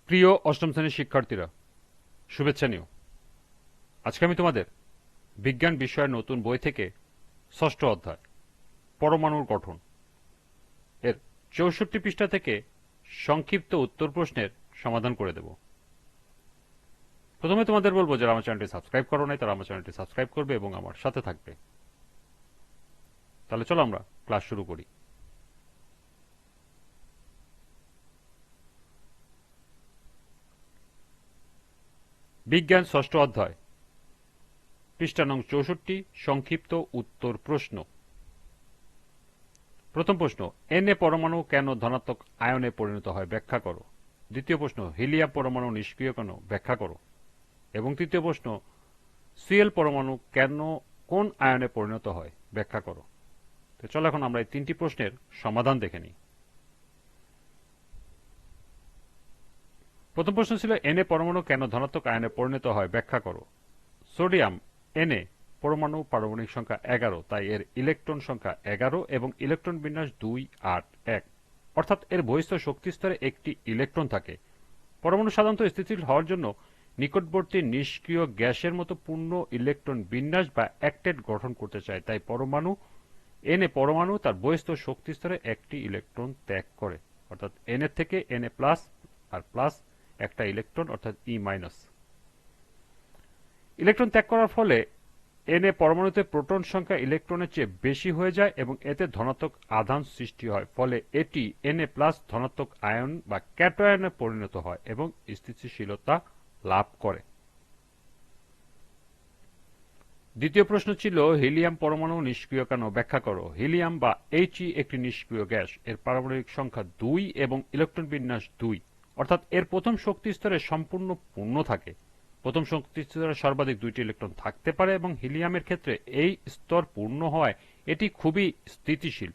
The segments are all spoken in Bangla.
প্রিয় অষ্টম শ্রেণীর শিক্ষার্থীরা, শুভেচ্ছা নিও। আজকে আমি তোমাদের বিজ্ঞান বিষয়ের নতুন বই থেকে ষষ্ঠ অধ্যায় পরমাণুর গঠন এর ৬৪ পৃষ্ঠা থেকে সংক্ষিপ্ত উত্তর প্রশ্নের সমাধান করে দেব। প্রথমে তোমাদের বলবো, যারা আমার চ্যানেলটি সাবস্ক্রাইব করো নাই তারা আমার চ্যানেলটি সাবস্ক্রাইব করবে এবং আমার সাথে থাকবে। তাহলে চলো আমরা ক্লাস শুরু করি। বিজ্ঞান ষষ্ঠ অধ্যায়, পৃষ্ঠা নং ৬৪, সংক্ষিপ্ত উত্তর প্রশ্ন। প্রথম প্রশ্ন, এন-এ পরমাণু কেন ধনাত্মক আয়নে পরিণত হয় ব্যাখ্যা করো। দ্বিতীয় প্রশ্ন, হিলিয়াম পরমাণু নিষ্ক্রিয় কেন ব্যাখ্যা করো। এবং তৃতীয় প্রশ্ন, সিএল পরমাণু কেন কোন আয়নে পরিণত হয় ব্যাখ্যা করো। তো চলো এখন আমরা এই তিনটি প্রশ্নের সমাধান দেখে নিই। প্রথম প্রশ্ন ছিল, এন-এ পরমাণু কেন ধনাত্মক আয়নে পরিণত হয় ব্যাখ্যা করো। সোডিয়াম এন-এ পরমাণু পারমাণবিক সংখ্যা 11, তাই এর ইলেকট্রন সংখ্যা 11 এবং ইলেকট্রন বিন্যাস 2, 8, 1, অর্থাৎ এর বহিস্থ শক্তি স্তরে একটি ইলেকট্রন থাকে। পরমাণু সাধারণত স্থিতিশীল হওয়ার জন্য নিকটবর্তী নিষ্ক্রিয় গ্যাসের মতো পূর্ণ ইলেকট্রন বিন্যাস বা অ্যাক্টেট গঠন করতে চায়, তাই পরমাণু এন-এ পরমাণু তার বহিস্থ শক্তি স্তরে একটি ইলেকট্রন ত্যাগ করে, অর্থাৎ এন এর থেকে এন-এ প্লাস আর প্লাস একটা ইলেকট্রন অর্থাৎ ই মাইনাস। ইলেকট্রন ত্যাগ করার ফলে এন-এ পরমাণুতে প্রোটন সংখ্যা ইলেকট্রনের চেয়ে বেশি হয়ে যায় এবং এতে ধনাত্মক আধান সৃষ্টি হয়, ফলে এটি এন-এ প্লাস ধনাত্মক আয়ন বা ক্যাটায়নে পরিণত হয় এবং স্থিতিশীলতা লাভ করে। দ্বিতীয় প্রশ্ন ছিল, হিলিয়াম পরমাণু নিষ্ক্রিয় কেন ব্যাখ্যা করো। হিলিয়াম বা এইচই একটি নিষ্ক্রিয় গ্যাস, এর পারমাণবিক সংখ্যা 2 এবং ইলেকট্রন বিন্যাস 2, অর্থাৎ এর প্রথম শক্তি স্তরে সম্পূর্ণ পূর্ণ থাকে। প্রথম শক্তি স্তরে সর্বাধিক 2টি ইলেকট্রন থাকতে পারে এবং হিলিয়ামের ক্ষেত্রে এই স্তর পূর্ণ হওয়ায় এটি খুবই স্থিতিশীল,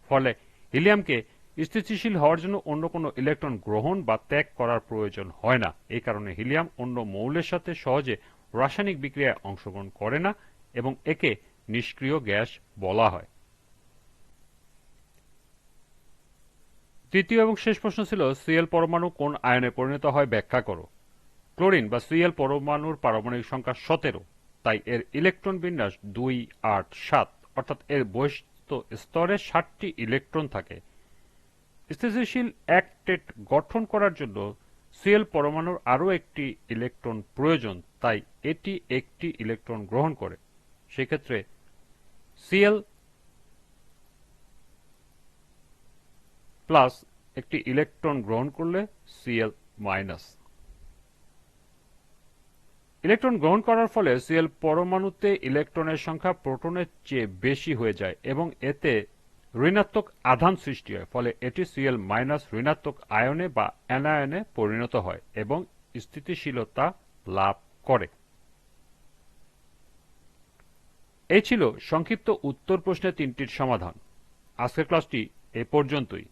ফলে হিলিয়ামকে স্থিতিশীল হওয়ার জন্য অন্য কোনো ইলেকট্রন গ্রহণ বা ত্যাগ করার প্রয়োজন হয় না। এই কারণে হিলিয়াম অন্য মৌলের সাথে সহজে রাসায়নিক বিক্রিয়ায় অংশগ্রহণ করে না এবং একে নিষ্ক্রিয় গ্যাস বলা হয়। তৃতীয় এবং শেষ প্রশ্ন ছিল, সিএল পরমাণু কোন আয়নে পরিণত হয় ব্যাখ্যা করো। ক্লোরিন বা সিএল পরমাণুর পারমাণবিক সংখ্যা 17, তাই এর ইলেকট্রন বিন্যাস 2, 8, 7, অর্থাৎ এর বহিস্থ স্তরে 7টি ইলেকট্রন থাকে। স্থিতিশীল অ্যাক্টেট গঠন করার জন্য সিএল পরমাণুর আরও একটি ইলেকট্রন প্রয়োজন, তাই এটি একটি ইলেকট্রন গ্রহণ করে। সেক্ষেত্রে সিএল প্লাস একটি ইলেকট্রন গ্রহণ করলে সিএল মাইনাস। ইলেকট্রন গ্রহণ করার ফলে সিএল পরমাণুতে ইলেকট্রনের সংখ্যা প্রোটনের চেয়ে বেশি হয়ে যায় এবং এতে ঋণাত্মক আধান সৃষ্টি হয়, ফলে এটি সিএল মাইনাস ঋণাত্মক আয়নে বা অ্যানায়নে পরিণত হয় এবং স্থিতিশীলতা লাভ করে। এই ছিল সংক্ষিপ্ত উত্তর প্রশ্নের তিনটির সমাধান। আজকের ক্লাসটি এ পর্যন্তই।